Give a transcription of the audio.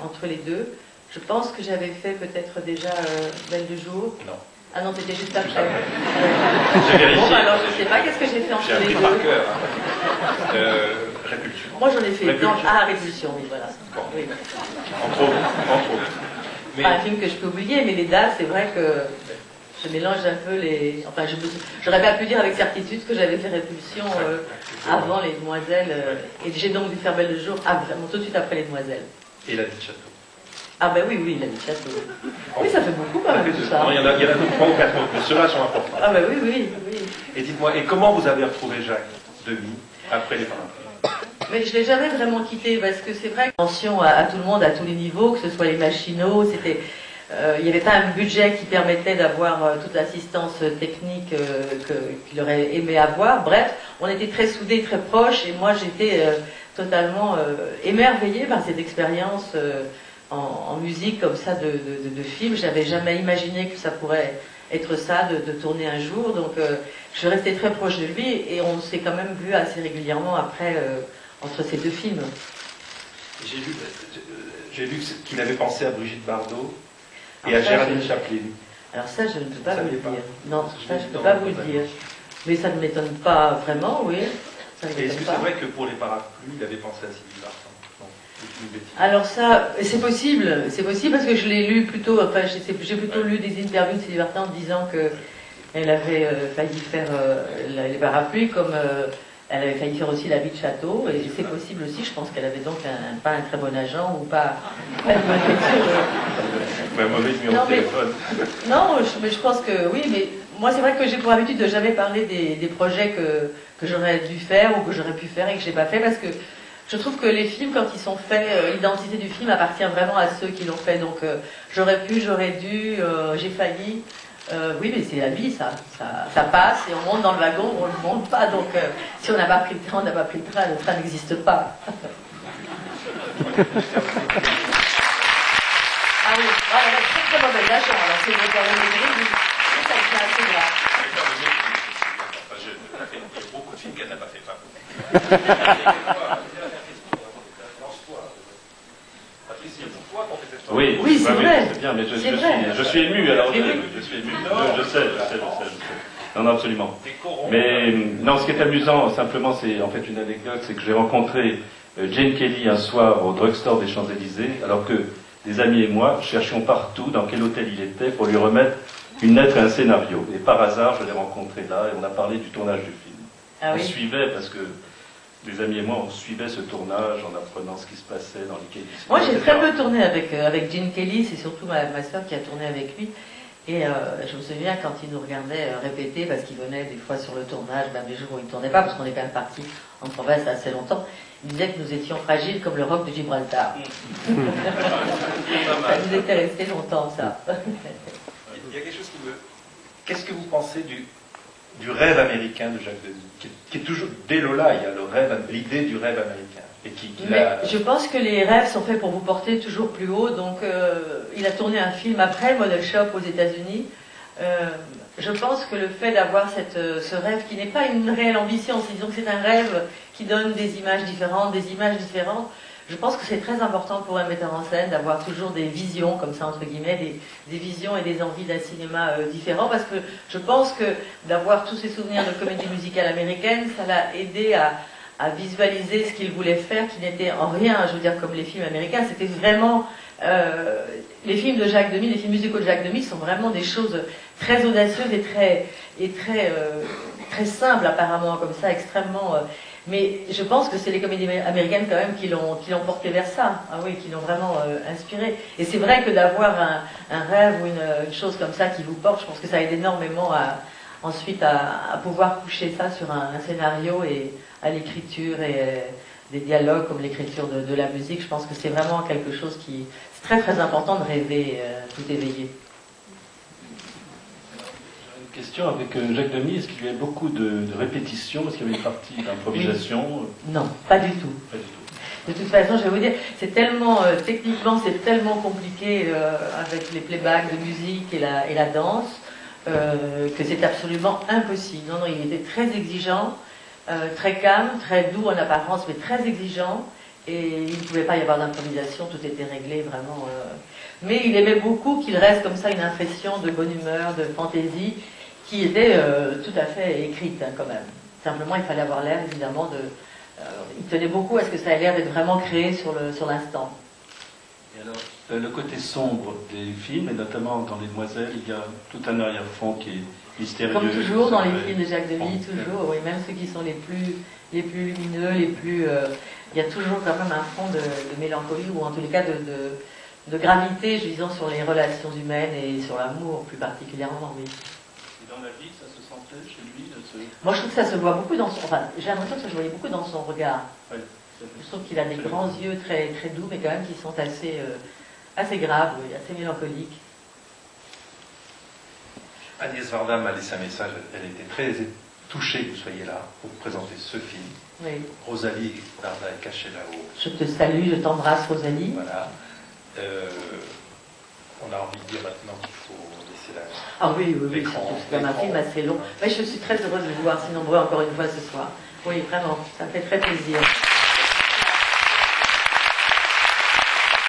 entre les deux. Je pense que j'avais fait peut-être déjà Belle de jour. Non. Ah non, c'était juste après. J'ai vérifié. Bon, bah alors je sais pas, qu'est-ce que j'ai fait entre les J'ai appris deux? par cœur. Hein. Répulsion. Moi j'en ai fait Répulsion. Répulsion, oui, voilà. Bon. Oui. Entre autres. Entre autres. Mais Pas un film que je peux oublier, mais les dates, c'est vrai que je mélange un peu les... Enfin, j'aurais pas pu dire avec certitude que j'avais fait Répulsion avant Les Demoiselles, et j'ai donc dû faire Belle de jour, vraiment tout de suite après Les Demoiselles. et la vie de château. Ah ben oui, oui, La vie de château. Oui, ça fait beaucoup quand même tout ça. Non, il y en a 3 ou 4 autres, mais ceux-là sont importants. Ah ben oui, oui, oui. Et dites-moi, et comment vous avez retrouvé Jacques Demy après les Parapluies? Mais je ne l'ai jamais vraiment quitté parce que c'est vrai que attention à tout le monde, à tous les niveaux, que ce soit les machinaux, c'était, il n'y avait pas un budget qui permettait d'avoir toute l'assistance technique qu'il aurait aimé avoir. Bref, on était très soudés, très proches, et moi j'étais totalement émerveillée par cette expérience en musique comme ça de film. J'avais jamais imaginé que ça pourrait être ça, de tourner un jour. Donc je suis restée très proche de lui et on s'est quand même vu assez régulièrement après entre ces deux films. J'ai lu qu'il avait pensé à Brigitte Bardot et à Géraldine Chaplin. Alors ça, je ne peux pas Ça vous le n'est pas. dire. Non, Je ça, l'ai je ne vu peux dans pas votre vous le dire. annonce. Mais ça ne m'étonne pas vraiment, oui. Ça ne Et est-ce m'étonne que pas. c'est vrai que pour les Parapluies, il avait pensé à Sylvie Vartan? Non, c'est une bêtise. Alors ça, c'est possible parce que je l'ai lu plutôt, enfin j'ai plutôt lu des interviews de Sylvie Vartan disant qu'elle avait failli faire les Parapluies comme elle avait failli faire aussi La vie de château, et c'est possible aussi, je pense qu'elle avait donc pas un très bon agent ou pas une bonne lecture. Un mauvais numéro Non, de mais- téléphone. Non, mais je pense que oui, mais moi c'est vrai que j'ai pour habitude de jamais parler des projets que j'aurais dû faire ou que j'aurais pu faire et que j'ai pas fait parce que je trouve que les films, quand ils sont faits, l'identité du film appartient vraiment à ceux qui l'ont fait. Donc j'aurais pu, j'aurais dû, j'ai failli. Oui, mais c'est la vie, ça passe et on monte dans le wagon, on ne le monte pas. Donc si on n'a pas pris le train, on n'a pas pris le train n'existe pas. Ah oui, ah, elle a très très mauvaise agent, alors c'est vrai qu'elle ça a été assez grave. Il y a beaucoup de films qu'elle n'a pas fait, pas Patricia, c'est toi qu'on fait cette fois. Oui, Oui, c'est vrai. c'est bien, mais C'est vrai. je suis ému, alors Mais oui. je suis ému. Je sais. Non, non, absolument. Mais non, ce qui est amusant, simplement, c'est en fait une anecdote, c'est que j'ai rencontré Jane Kelly un soir au drugstore des Champs-Élysées, alors que des amis et moi cherchions partout dans quel hôtel il était pour lui remettre une lettre et un scénario. Et par hasard, je l'ai rencontré là et on a parlé du tournage du film. Ah On oui. suivait, parce que des amis et moi, on suivait ce tournage en apprenant ce qui se passait dans les cahiers. Moi j'ai très peu tourné avec Gene Kelly, c'est surtout ma soeur qui a tourné avec lui. Et je me souviens quand il nous regardait répéter, parce qu'il venait des fois sur le tournage, même les jours où il ne tournait pas, parce qu'on est quand même parti en province assez longtemps, il disait que nous étions fragiles comme le roc de Gibraltar. Ça nous était resté longtemps, ça. Il y a quelque chose qui me... Qu'est-ce que vous pensez du rêve américain de Jacques Demy, qui est toujours, dès Lola, il y a le rêve, l'idée du rêve américain. Et Mais je pense que les rêves sont faits pour vous porter toujours plus haut. Donc, il a tourné un film après, Model Shop aux États-Unis. Je pense que le fait d'avoir ce rêve qui n'est pas une réelle ambition, c'est disons que c'est un rêve qui donne des images différentes, je pense que c'est très important pour un metteur en scène d'avoir toujours des visions, comme ça entre guillemets, des visions et des envies d'un cinéma différent, parce que je pense que d'avoir tous ces souvenirs de comédie musicale américaine, ça l'a aidé à visualiser ce qu'il voulait faire, qui n'était en rien, je veux dire, comme les films américains, c'était vraiment... les films de Jacques Demy, les films musicaux de Jacques Demy sont vraiment des choses très audacieuses et très simples apparemment, comme ça, extrêmement... mais je pense que c'est les comédies américaines quand même qui l'ont porté vers ça, ah oui, qui l'ont vraiment inspiré. Et c'est vrai que d'avoir un rêve ou une chose comme ça qui vous porte, je pense que ça aide énormément ensuite à pouvoir coucher ça sur un scénario et à l'écriture et des dialogues comme l'écriture de la musique. Je pense que c'est vraiment quelque chose qui... C'est très très important de rêver tout éveillé. Une question avec Jacques Demy, est-ce qu'il y avait beaucoup de répétitions, est-ce qu'il y avait une partie d'improvisation? Non, pas du tout. Pas du tout. De toute façon, je vais vous dire, c'est tellement, techniquement, c'est tellement compliqué avec les playbacks de musique et la danse, que c'est absolument impossible. Non, non, il était très exigeant, très calme, très doux en apparence, mais très exigeant. Et il ne pouvait pas y avoir d'improvisation, tout était réglé vraiment. Mais il aimait beaucoup qu'il reste comme ça une impression de bonne humeur, de fantaisie, qui était tout à fait écrite quand même. Simplement, il fallait avoir l'air évidemment de... il tenait beaucoup à ce que ça ait l'air d'être vraiment créé sur l'instant. Et alors, le côté sombre des films, et notamment dans Les Demoiselles, il y a tout un arrière-fond qui est mystérieux. Comme toujours dans les films de Jacques Demy, toujours, oui, même ceux qui sont les plus lumineux, il y a toujours quand même un fond de mélancolie, ou en tous les cas de gravité, disons, sur les relations humaines et sur l'amour plus particulièrement, oui. Et dans la vie, ça se sentait chez lui Moi, je trouve que ça se voit beaucoup dans son... Enfin, j'ai l'impression que ça se voyait beaucoup dans son regard. Oui, je trouve qu'il a des grands yeux très, très doux, mais quand même qui sont assez graves, oui, assez mélancoliques. Agnès Varda m'a laissé un message, elle était très touchée que vous soyez là pour présenter ce film. Oui. Rosalie Varda est cachée là-haut. Je te salue, je t'embrasse, Rosalie. Voilà. On a envie de dire maintenant qu'il faut laisser la... Ah oui, c'est comme un film assez long. Mais je suis très heureuse de vous voir si nombreux encore une fois ce soir. Oui, vraiment, ça me fait très plaisir.